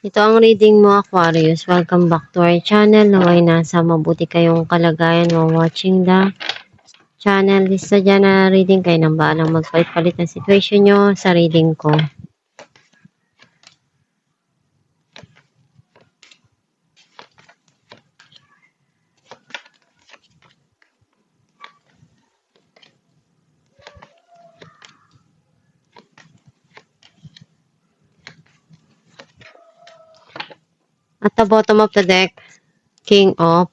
Ito ang reading mo, Aquarius. Welcome back to our channel. Naway nasa mabuti kayong kalagayan while watching the channel. Lista dyan na reading kayo nang baalang magpalit ng situation nyo sa reading ko. At the bottom of the deck, King of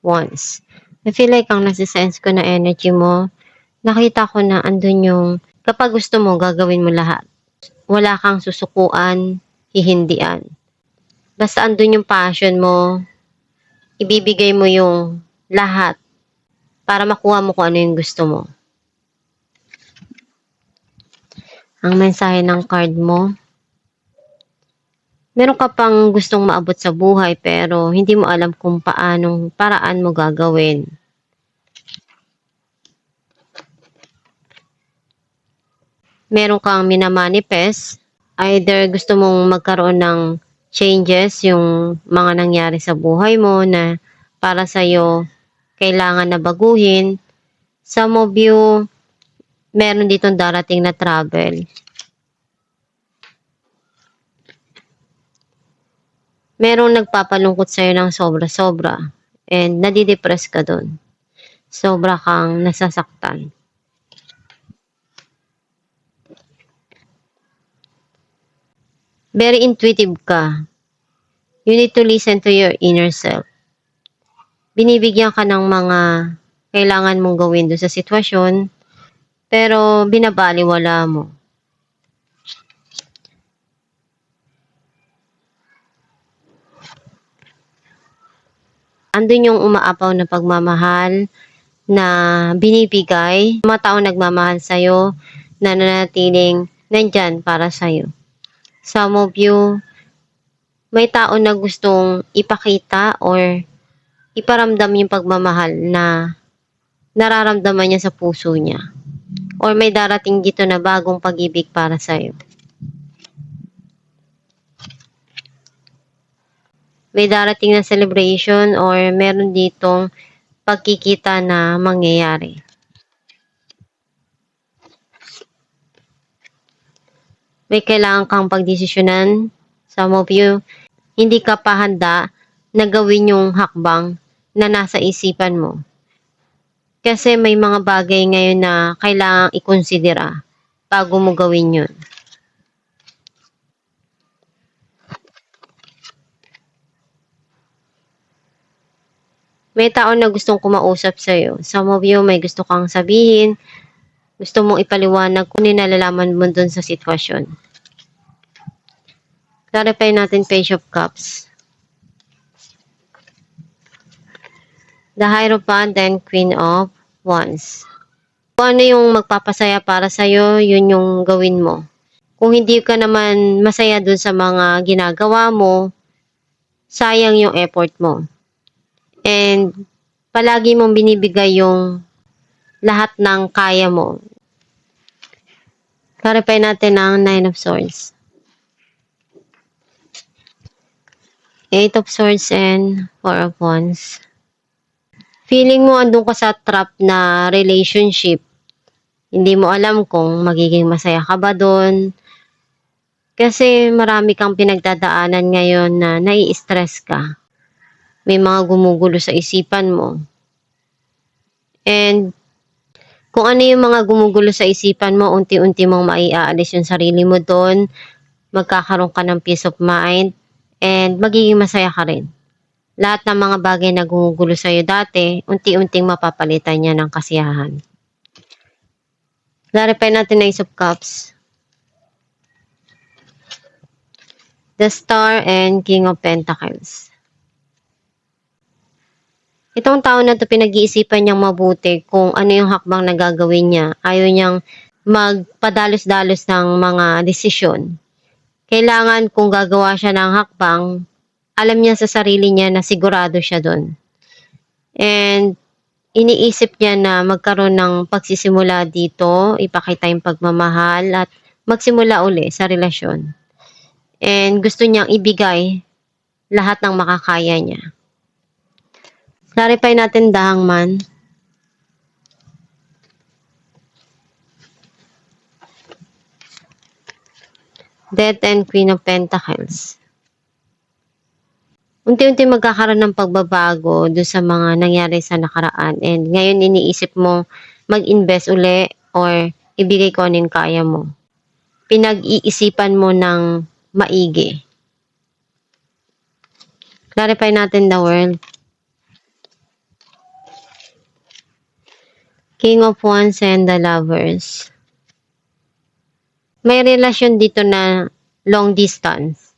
Wands. I feel like ang nasisense ko na energy mo, nakita ko na andun yung kapag gusto mo, gagawin mo lahat. Wala kang susukuan, hihindian. Basta andun yung passion mo, ibibigay mo yung lahat para makuha mo kung ano yung gusto mo. Ang mensahe ng card mo, meron ka pang gustong maabot sa buhay pero hindi mo alam kung paraan mo gagawin. Meron kang minamanifest, either gusto mong magkaroon ng changes yung mga nangyari sa buhay mo na para sa'yo kailangan na baguhin. Some of you, meron ditong darating na travel. Merong nagpapalungkot sa'yo ng sobra-sobra and nadidepress ka dun. Sobra kang nasasaktan. Very intuitive ka. You need to listen to your inner self. Binibigyan ka ng mga kailangan mong gawin doon sa sitwasyon, pero binabaliwala mo. Andun yung umaapaw na pagmamahal na binibigay. Mga tao nagmamahal sa'yo na nanatiling nandyan para sa'yo. Some of you, may tao na gustong ipakita or iparamdam yung pagmamahal na nararamdaman niya sa puso niya. Or may darating dito na bagong pag-ibig para sa'yo. May darating na celebration or meron ditong pagkikita na mangyayari. May kailangan kang pagdesisyonan. Some of you, hindi ka pa handa na gawin yung hakbang na nasa isipan mo. Kasi may mga bagay ngayon na kailangang ikonsidera bago mo gawin yun. May tao na gustong kumausap sa'yo. Some of you, may gusto kang sabihin, gusto mong ipaliwanag kung nalalaman mo dun sa sitwasyon. Clarify natin Page of Cups. The Hierophant and Queen of Wands. Kung ano yung magpapasaya para sa'yo, yun yung gawin mo. Kung hindi ka naman masaya dun sa mga ginagawa mo, sayang yung effort mo. And palagi mong binibigay yung lahat ng kaya mo. Clarify natin ang Nine of Swords. Eight of Swords and Four of Wands. Feeling mo andun ka sa trap na relationship. Hindi mo alam kung magiging masaya ka ba doon. Kasi marami kang pinagdadaanan ngayon na nai-stress ka. May mga gumugulo sa isipan mo. And kung ano yung mga gumugulo sa isipan mo, unti-unti mong maiaalis yung sarili mo doon. Magkakaroon ka ng peace of mind. And magiging masaya ka rin. Lahat ng mga bagay na gumugulo sa'yo dati, unti-unting mapapalitan niya ng kasiyahan. Clarify natin na Ace of Cups. The Star and King of Pentacles. Itong tao na to pinag-iisipan niyang mabuti kung ano yung hakbang na gagawin niya. Ayaw niyang magpadalos-dalos ng mga desisyon. Kailangan kung gagawa siya ng hakbang, alam niya sa sarili niya na sigurado siya doon. And iniisip niya na magkaroon ng pagsisimula dito, ipakita yung pagmamahal at magsimula uli sa relasyon. and gusto niyang ibigay lahat ng makakaya niya. Clarify natin the Hangman. Death and Queen of Pentacles. Unti-unti magkakaroon ng pagbabago doon sa mga nangyari sa nakaraan. And ngayon iniisip mo mag-invest uli or ibigay ko ano yung kaya mo. Pinag-iisipan mo ng maigi. Clarify natin the World. King of Wands and the Lovers. May relasyon dito na long distance.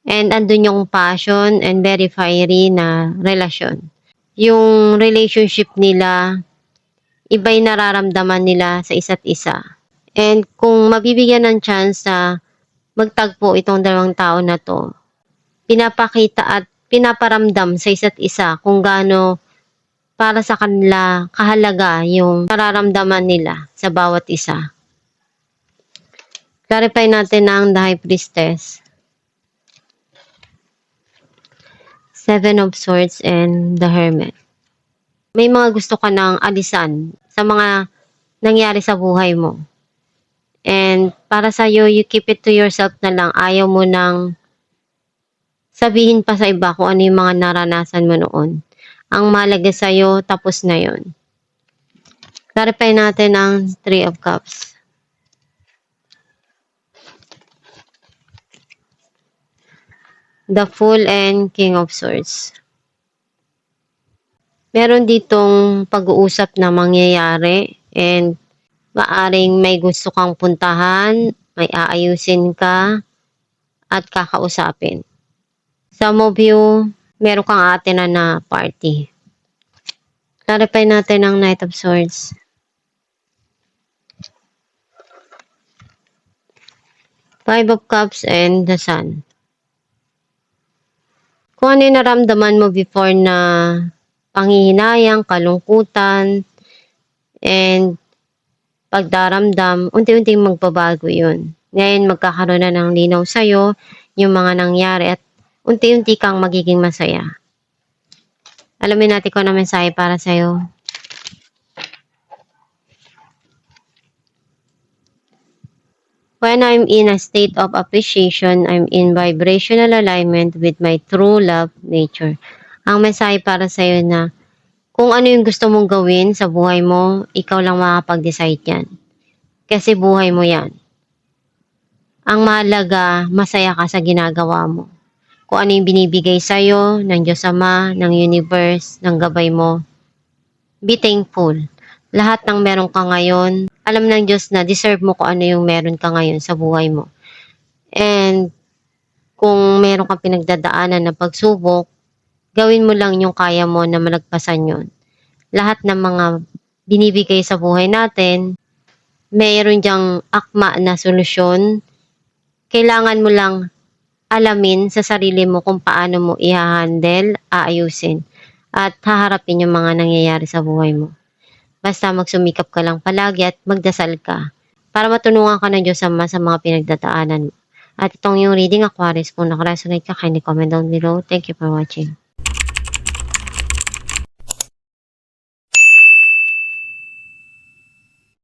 And andun yung passion and very fiery na relasyon. Yung relationship nila, iba'y nararamdaman nila sa isa't isa. And kung mabibigyan ng chance na magtagpo itong dalawang tao na to, pinapakita at pinaparamdam sa isa't isa kung gaano para sa kanila kahalaga yung nararamdaman nila sa bawat isa. Clarify natin ang The High Priestess. Seven of Swords and the Hermit. May mga gusto ka ng alisan sa mga nangyari sa buhay mo. And para sa'yo, you keep it to yourself na lang. Ayaw mo nang sabihin pa sa iba kung ano yung mga naranasan mo noon. Ang mahalaga sa'yo, tapos na yon. Clarify natin ang Three of Cups. The Fool and King of Swords. Meron ditong pag-uusap na mangyayari and maaring may gusto kang puntahan, may aayusin ka at kakausapin. Some of you, meron kang aatenan na party. Clarify natin ang Knight of Swords. Five of Cups and the Sun. Kung ano yung naramdaman mo before na panghihinayang, kalungkutan, and pagdaramdam, unti-unti magbabago yun. Ngayon magkakaroon na ng linaw sa'yo yung mga nangyari at unti-unti kang magiging masaya. Alamin natin kung ano mensahe para sa'yo. When I'm in a state of appreciation, I'm in vibrational alignment with my true love nature. Ang mensahe para sa'yo na kung ano yung gusto mong gawin sa buhay mo, ikaw lang makapag-decide yan. Kasi buhay mo yan. Ang mahalaga, masaya ka sa ginagawa mo. Kung ano yung binibigay sa'yo, ng Diyos Ama, ng universe, ng gabay mo, be thankful. Lahat ng meron ka ngayon, alam ng Diyos na deserve mo kung ano yung meron ka ngayon sa buhay mo. And kung meron kang pinagdadaanan na pagsubok, gawin mo lang yung kaya mo na malagpasan yon. Lahat ng mga binibigay sa buhay natin, mayroon diyang akma na solusyon. Kailangan mo lang alamin sa sarili mo kung paano mo i-handle, aayusin, at haharapin yung mga nangyayari sa buhay mo. Basta magsumikap ka lang palagi at magdasal ka para matulungan ka ng Diyos Ama sa mga pinagdadaanan mo. At itong yung reading Aquarius, kung nakaresonate ka, kindly comment down below. Thank you for watching.